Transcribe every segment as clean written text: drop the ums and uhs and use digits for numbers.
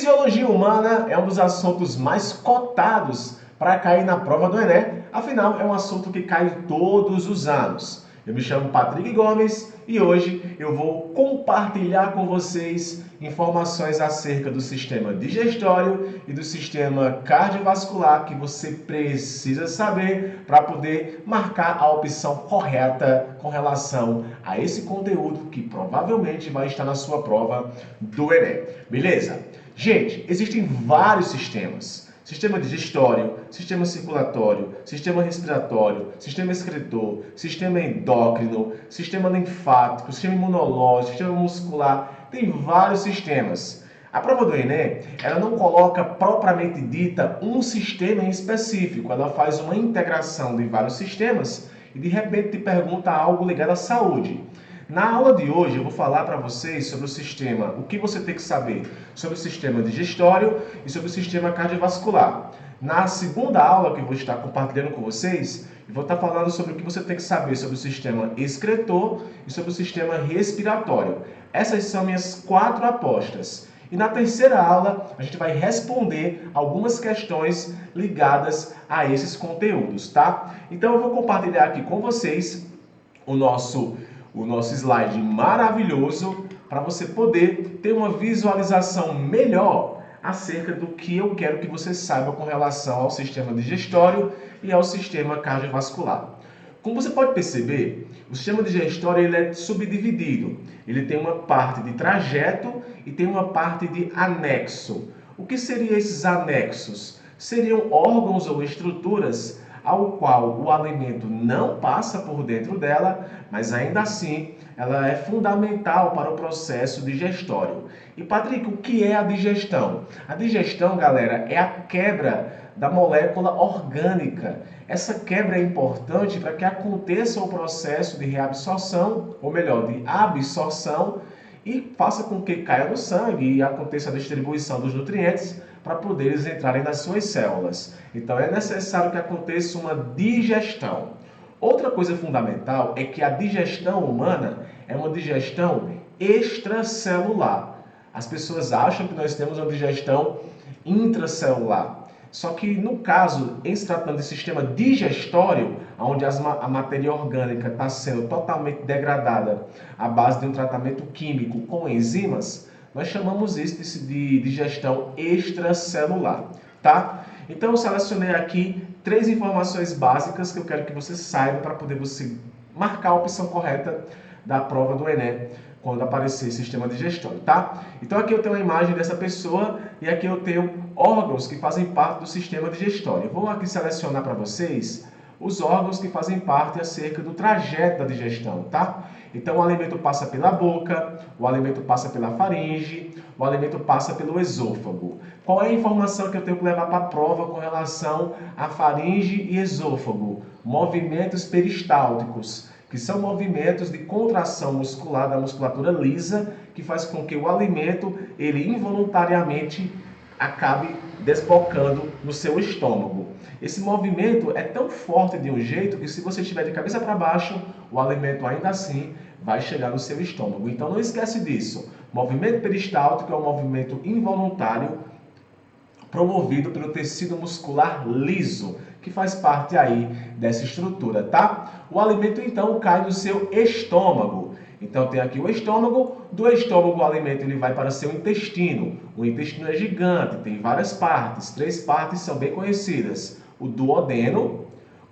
Fisiologia humana é um dos assuntos mais cotados para cair na prova do Enem, afinal é um assunto que cai todos os anos. Eu me chamo Patrick Gomes e hoje eu vou compartilhar com vocês informações acerca do sistema digestório e do sistema cardiovascular que você precisa saber para poder marcar a opção correta com relação a esse conteúdo que provavelmente vai estar na sua prova do Enem. Beleza? Gente, existem vários sistemas. Sistema digestório, sistema circulatório, sistema respiratório, sistema excretor, sistema endócrino, sistema linfático, sistema imunológico, sistema muscular, tem vários sistemas. A prova do Enem, ela não coloca propriamente dita um sistema em específico, ela faz uma integração de vários sistemas e de repente te pergunta algo ligado à saúde. Na aula de hoje eu vou falar para vocês sobre o sistema, o que você tem que saber sobre o sistema digestório e sobre o sistema cardiovascular. Na segunda aula que eu vou estar compartilhando com vocês, eu vou estar falando sobre o que você tem que saber sobre o sistema excretor e sobre o sistema respiratório. Essas são minhas 4 apostas. E na terceira aula a gente vai responder algumas questões ligadas a esses conteúdos, tá? Então eu vou compartilhar aqui com vocês o nosso slide maravilhoso para você poder ter uma visualização melhor acerca do que eu quero que você saiba com relação ao sistema digestório e ao sistema cardiovascular. Como você pode perceber, o sistema digestório ele é subdividido. Ele tem uma parte de trajeto e tem uma parte de anexo. O que seriam esses anexos? Seriam órgãos ou estruturas ao qual o alimento não passa por dentro dela, mas ainda assim ela é fundamental para o processo digestório. E Patrick, o que é a digestão? A digestão, galera, é a quebra da molécula orgânica. Essa quebra é importante para que aconteça o processo de reabsorção, ou melhor, de absorção, e faça com que caia no sangue e aconteça a distribuição dos nutrientes para poder eles entrarem nas suas células. Então é necessário que aconteça uma digestão. Outra coisa fundamental é que a digestão humana é uma digestão extracelular. As pessoas acham que nós temos uma digestão intracelular. Só que no caso, em se tratando de sistema digestório, onde a matéria orgânica está sendo totalmente degradada à base de um tratamento químico com enzimas, nós chamamos isso de digestão extracelular, tá? Então eu selecionei aqui 3 informações básicas que eu quero que você saiba para poder você marcar a opção correta da prova do Enem quando aparecer sistema digestório, tá? Então aqui eu tenho a imagem dessa pessoa e aqui eu tenho órgãos que fazem parte do sistema digestório. Eu vou aqui selecionar para vocês os órgãos que fazem parte acerca do trajeto da digestão, tá? Então o alimento passa pela boca, o alimento passa pela faringe, o alimento passa pelo esôfago. Qual é a informação que eu tenho que levar para a prova com relação a faringe e esôfago? Movimentos peristálticos, que são movimentos de contração muscular da musculatura lisa, que faz com que o alimento, ele involuntariamente acabe desbocando no seu estômago. Esse movimento é tão forte de um jeito que se você estiver de cabeça para baixo, o alimento ainda assim vai chegar no seu estômago. Então não esquece disso. Movimento peristáltico é um movimento involuntário promovido pelo tecido muscular liso, que faz parte aí dessa estrutura, tá? O alimento então cai no seu estômago. Então tem aqui o estômago, do estômago o alimento ele vai para seu intestino. O intestino é gigante, tem várias partes, 3 partes são bem conhecidas. O duodeno,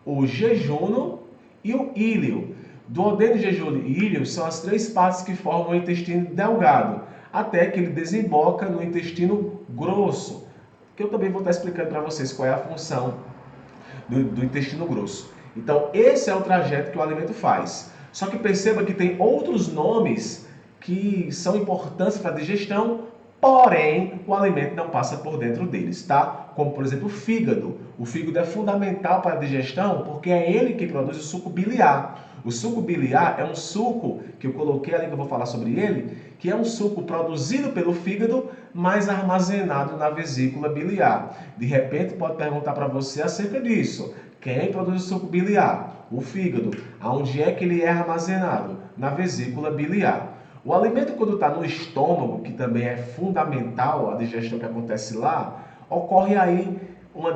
o jejuno e o íleo. Duodeno, jejuno e íleo são as 3 partes que formam o intestino delgado, até que ele desemboca no intestino grosso, que eu também vou estar explicando para vocês qual é a função do intestino grosso. Então esse é o trajeto que o alimento faz. Só que perceba que tem outros nomes que são importantes para a digestão, porém o alimento não passa por dentro deles, tá? Como por exemplo o fígado. O fígado é fundamental para a digestão porque é ele que produz o suco biliar. O suco biliar é um suco que eu coloquei ali, que eu vou falar sobre ele, que é um suco produzido pelo fígado, mas armazenado na vesícula biliar. De repente pode perguntar para você acerca disso. Quem produz o suco biliar? O fígado. Aonde é que ele é armazenado? Na vesícula biliar. O alimento, quando está no estômago, que também é fundamental, a digestão que acontece lá, ocorre aí uma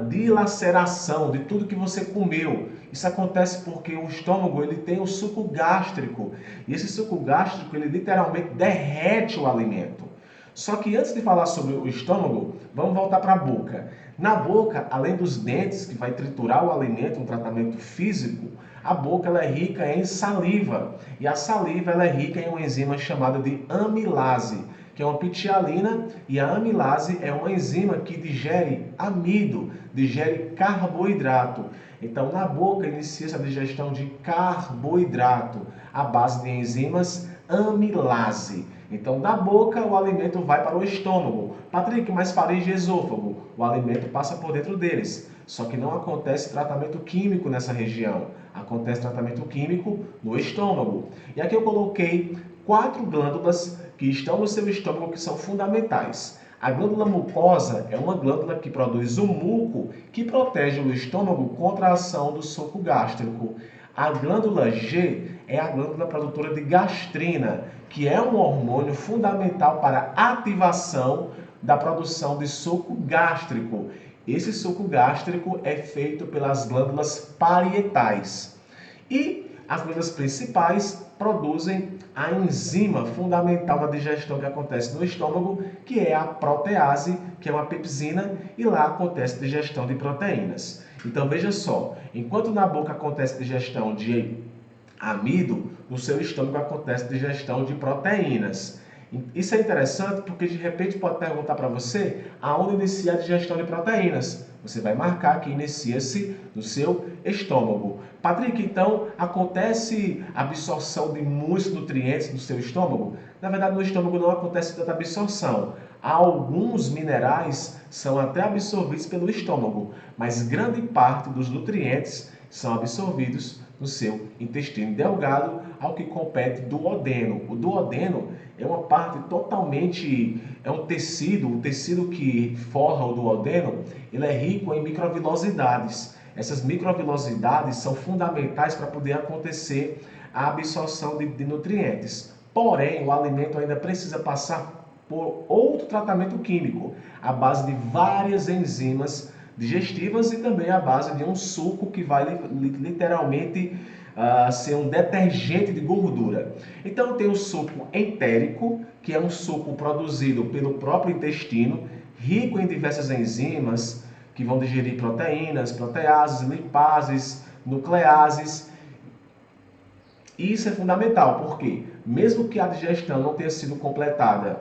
dilaceração de tudo que você comeu. Isso acontece porque o estômago ele tem o suco gástrico. E esse suco gástrico ele literalmente derrete o alimento. Só que antes de falar sobre o estômago, vamos voltar para a boca. Na boca, além dos dentes, que vai triturar o alimento, um tratamento físico, a boca ela é rica em saliva. E a saliva ela é rica em uma enzima chamada de amilase, que é uma ptialina, e a amilase é uma enzima que digere amido, digere carboidrato. Então, na boca inicia-se a digestão de carboidrato, à base de enzimas amilase. Então, da boca, o alimento vai para o estômago. Patrick, mas faringe e esôfago? O alimento passa por dentro deles. Só que não acontece tratamento químico nessa região. Acontece tratamento químico no estômago. E aqui eu coloquei 4 glândulas que estão no seu estômago que são fundamentais. A glândula mucosa é uma glândula que produz o muco que protege o estômago contra a ação do suco gástrico. A glândula G é a glândula produtora de gastrina, que é um hormônio fundamental para a ativação da produção de suco gástrico. Esse suco gástrico é feito pelas glândulas parietais. E as glândulas principais produzem a enzima fundamental da digestão que acontece no estômago, que é a protease, que é uma pepsina, e lá acontece digestão de proteínas. Então veja só, enquanto na boca acontece digestão de amido, no seu estômago acontece digestão de proteínas. Isso é interessante porque de repente pode perguntar para você aonde inicia a digestão de proteínas. Você vai marcar que inicia-se no seu estômago. Patrick, então acontece absorção de muitos nutrientes no seu estômago? Na verdade, no estômago não acontece tanta absorção. Alguns minerais são até absorvidos pelo estômago, mas grande parte dos nutrientes são absorvidos no seu intestino delgado, ao que compete duodeno. O duodeno é uma parte totalmente, é um tecido, o tecido que forra o duodeno, ele é rico em microvilosidades. Essas microvilosidades são fundamentais para poder acontecer a absorção de nutrientes. Porém, o alimento ainda precisa passar por outro tratamento químico, à base de várias enzimas digestivas e também à base de um suco que vai literalmente ser um detergente de gordura. Então tem o suco entérico, que é um suco produzido pelo próprio intestino, rico em diversas enzimas que vão digerir proteínas, proteases, lipases, nucleases. E isso é fundamental, porque mesmo que a digestão não tenha sido completada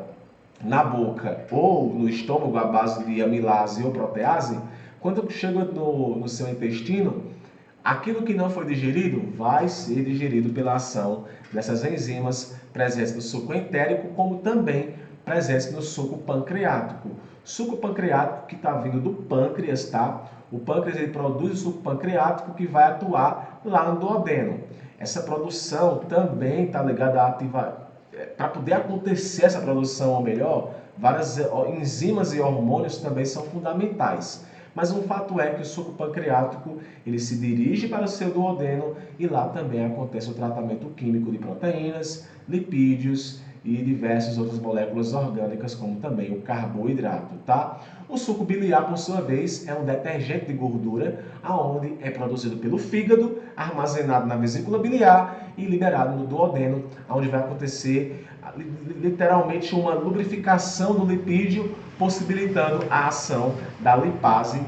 na boca ou no estômago à base de amilase ou protease, quando chega no seu intestino, aquilo que não foi digerido vai ser digerido pela ação dessas enzimas presentes no suco entérico, como também presentes no suco pancreático. Suco pancreático que está vindo do pâncreas, tá? O pâncreas ele produz o suco pancreático que vai atuar lá no duodeno. Essa produção também está ligada a ativar. Para poder acontecer essa produção, ou melhor, várias enzimas e hormônios também são fundamentais. Mas um fato é que o suco pancreático ele se dirige para o seu duodeno e lá também acontece o tratamento químico de proteínas, lipídios e diversas outras moléculas orgânicas, como também o carboidrato, tá? O suco biliar, por sua vez, é um detergente de gordura, aonde é produzido pelo fígado, armazenado na vesícula biliar e liberado no duodeno, onde vai acontecer literalmente uma lubrificação do lipídio, possibilitando a ação da lipase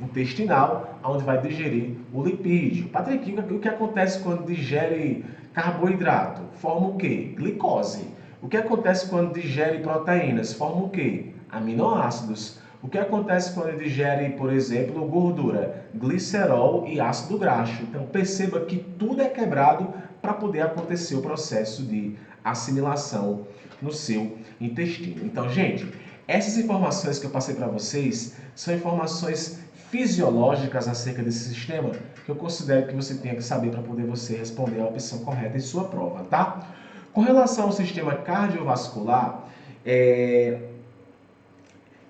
intestinal, onde vai digerir o lipídio. Patrick, o que acontece quando digere carboidrato? Forma o quê? Glicose. O que acontece quando digere proteínas? Forma o quê? Aminoácidos. O que acontece quando digere, por exemplo, gordura? Glicerol e ácido graxo. Então perceba que tudo é quebrado para poder acontecer o processo de assimilação no seu intestino. Então, gente, essas informações que eu passei para vocês são informações fisiológicas acerca desse sistema que eu considero que você tenha que saber para poder você responder a opção correta em sua prova, tá? Com relação ao sistema cardiovascular, ele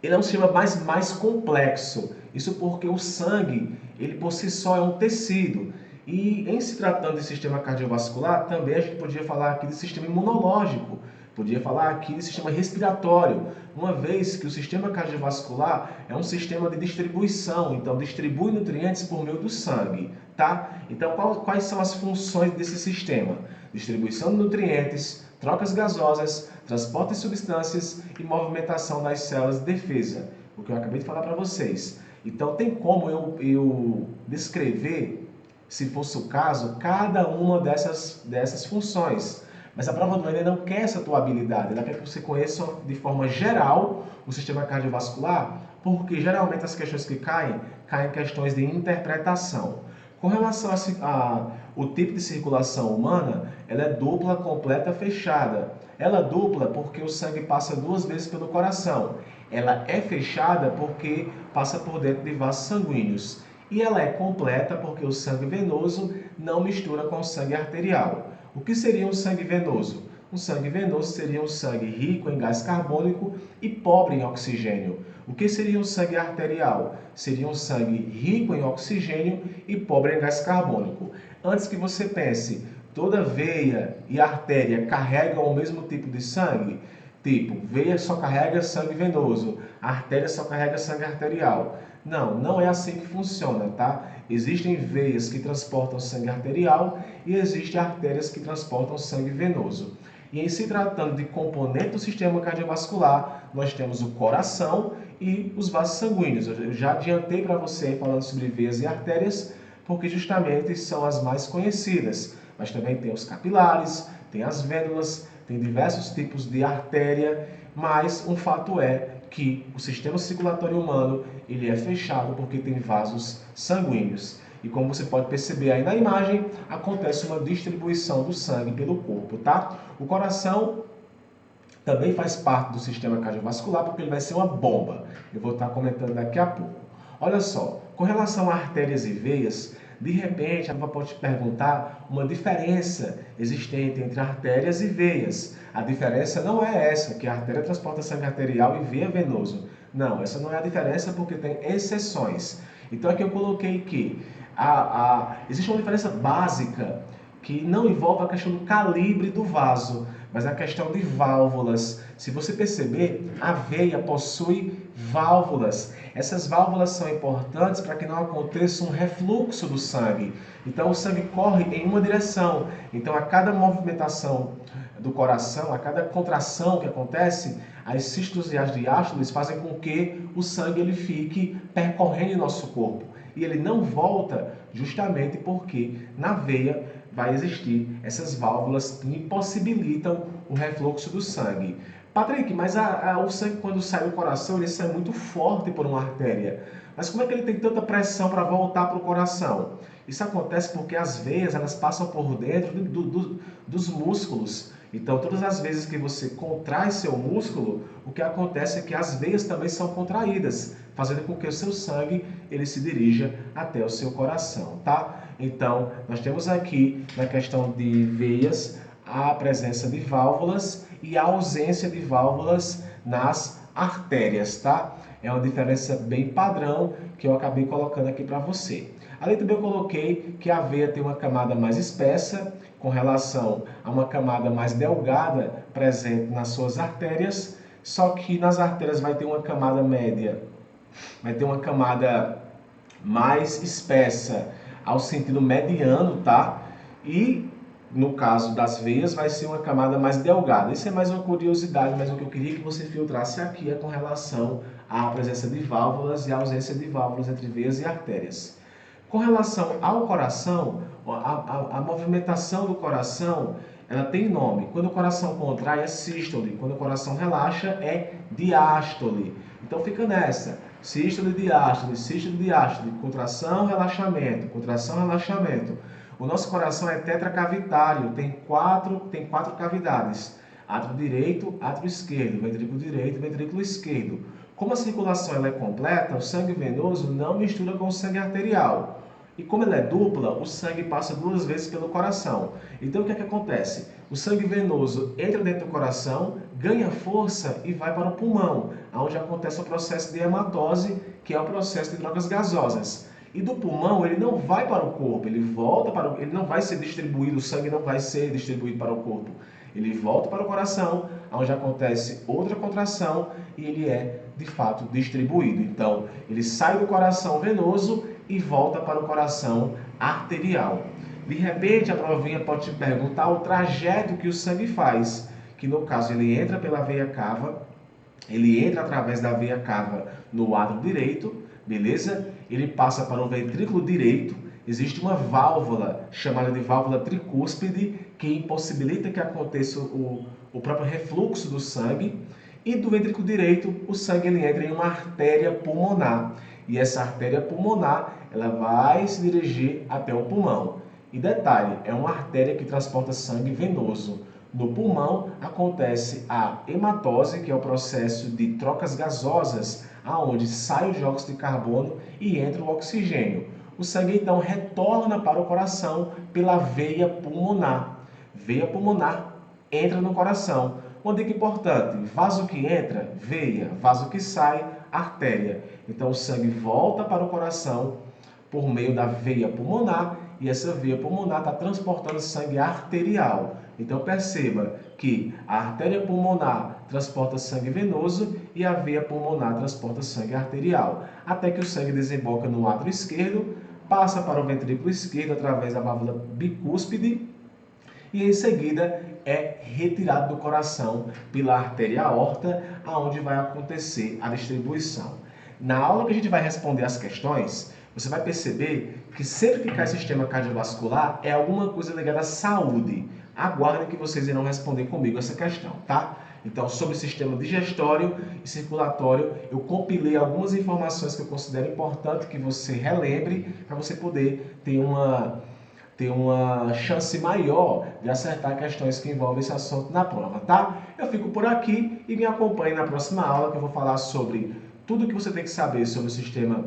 é um sistema mais complexo. Isso porque o sangue, ele por si só é um tecido. E em se tratando de sistema cardiovascular, também a gente podia falar aqui de sistema imunológico, podia falar aqui de sistema respiratório, uma vez que o sistema cardiovascular é um sistema de distribuição, então distribui nutrientes por meio do sangue, tá? Então quais são as funções desse sistema? Distribuição de nutrientes, trocas gasosas, transporte de substâncias e movimentação das células de defesa, o que eu acabei de falar para vocês. Então tem como eu descrever, se fosse o caso, cada uma dessas funções. Mas a prova do Enem não quer essa tua habilidade, ela quer que você conheça de forma geral o sistema cardiovascular, porque geralmente as questões que caem questões de interpretação. Com relação ao tipo de circulação humana, ela é dupla, completa, fechada. Ela é dupla porque o sangue passa 2 vezes pelo coração. Ela é fechada porque passa por dentro de vasos sanguíneos. E ela é completa porque o sangue venoso não mistura com o sangue arterial. O que seria um sangue venoso? Um sangue venoso seria um sangue rico em gás carbônico e pobre em oxigênio. O que seria um sangue arterial? Seria um sangue rico em oxigênio e pobre em gás carbônico. Antes que você pense, toda veia e artéria carregam o mesmo tipo de sangue? Tipo, veia só carrega sangue venoso, artéria só carrega sangue arterial. Não é assim que funciona, tá? Existem veias que transportam sangue arterial e existem artérias que transportam sangue venoso. E em se tratando de componente do sistema cardiovascular, nós temos o coração e os vasos sanguíneos. Eu já adiantei para você falando sobre veias e artérias, porque justamente são as mais conhecidas. Mas também tem os capilares, tem as vênulas, tem diversos tipos de artéria, mas um fato é que o sistema circulatório humano ele é fechado porque tem vasos sanguíneos. E como você pode perceber aí na imagem, acontece uma distribuição do sangue pelo corpo, tá? O coração também faz parte do sistema cardiovascular porque ele vai ser uma bomba. Eu vou estar comentando daqui a pouco. Olha só, com relação a artérias e veias, de repente, a prova pode te perguntar uma diferença existente entre artérias e veias. A diferença não é essa, que a artéria transporta sangue arterial e veia venoso. Não, essa não é a diferença porque tem exceções. Então aqui eu coloquei que existe uma diferença básica que não envolve a questão do calibre do vaso, mas a questão de válvulas. Se você perceber, a veia possui válvulas. Essas válvulas são importantes para que não aconteça um refluxo do sangue. Então o sangue corre em uma direção. Então a cada movimentação do coração, a cada contração que acontece, as sístoles e as diástoles fazem com que o sangue ele fique percorrendo em nosso corpo. E ele não volta justamente porque na veia vai existir essas válvulas que impossibilitam o refluxo do sangue. Patrick, mas o sangue quando sai do coração, ele sai muito forte por uma artéria. Mas como é que ele tem tanta pressão para voltar para o coração? Isso acontece porque as veias elas passam por dentro dos músculos. Então, todas as vezes que você contrai seu músculo, o que acontece é que as veias também são contraídas, fazendo com que o seu sangue ele se dirija até o seu coração, tá? Então, nós temos aqui, na questão de veias, a presença de válvulas e a ausência de válvulas nas artérias, tá? É uma diferença bem padrão que eu acabei colocando aqui para você. Além também eu coloquei que a veia tem uma camada mais espessa com relação a uma camada mais delgada presente nas suas artérias, só que nas artérias vai ter uma camada média, vai ter uma camada mais espessa ao sentido mediano, tá? E no caso das veias vai ser uma camada mais delgada. Isso é mais uma curiosidade, mas o que eu queria que você filtrasse aqui é com relação à presença de válvulas e a ausência de válvulas entre veias e artérias. Com relação ao coração, a movimentação do coração, ela tem nome. Quando o coração contrai é sístole, quando o coração relaxa é diástole. Então fica nessa, sístole, diástole, contração, relaxamento. O nosso coração é tetracavitário, tem quatro cavidades. Átrio direito, átrio esquerdo, ventrículo direito, ventrículo esquerdo. Como a circulação ela é completa, o sangue venoso não mistura com o sangue arterial. E como ela é dupla, o sangue passa 2 vezes pelo coração. Então o que é que acontece? O sangue venoso entra dentro do coração, ganha força e vai para o pulmão, onde acontece o processo de hematose, que é o processo de trocas gasosas. E do pulmão ele não vai para o corpo, ele volta para ele não vai ser distribuído, o sangue não vai ser distribuído para o corpo. Ele volta para o coração, onde acontece outra contração e ele é, de fato, distribuído. Então, ele sai do coração venoso e volta para o coração arterial. De repente, a provinha pode te perguntar o trajeto que o sangue faz, que no caso ele entra pela veia cava, ele entra através da veia cava no átrio direito, beleza? Ele passa para o ventrículo direito. Existe uma válvula chamada de válvula tricúspide que impossibilita que aconteça o próprio refluxo do sangue. E do ventrículo direito, o sangue ele entra em uma artéria pulmonar. E essa artéria pulmonar ela vai se dirigir até o pulmão. E detalhe, é uma artéria que transporta sangue venoso. No pulmão acontece a hematose, que é o processo de trocas gasosas, aonde sai o dióxido de carbono e entra o oxigênio. O sangue então retorna para o coração pela veia pulmonar. Veia pulmonar entra no coração. Uma dica importante, vaso que entra, veia, vaso que sai, artéria. Então o sangue volta para o coração por meio da veia pulmonar e essa veia pulmonar está transportando sangue arterial. Então perceba que a artéria pulmonar transporta sangue venoso e a veia pulmonar transporta sangue arterial, até que o sangue desemboca no átrio esquerdo, passa para o ventrículo esquerdo através da válvula bicúspide e em seguida é retirado do coração pela artéria aorta, aonde vai acontecer a distribuição. Na aula que a gente vai responder as questões, você vai perceber que sempre que cai sistema cardiovascular é alguma coisa ligada à saúde. Aguardem que vocês irão responder comigo essa questão, tá? Então, sobre o sistema digestório e circulatório, eu compilei algumas informações que eu considero importante que você relembre para você poder ter uma chance maior de acertar questões que envolvem esse assunto na prova, tá? Eu fico por aqui e me acompanhe na próxima aula que eu vou falar sobre tudo que você tem que saber sobre o sistema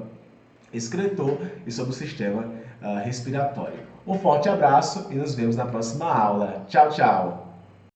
excretor e sobre o sistema respiratório. Um forte abraço e nos vemos na próxima aula. Tchau, tchau!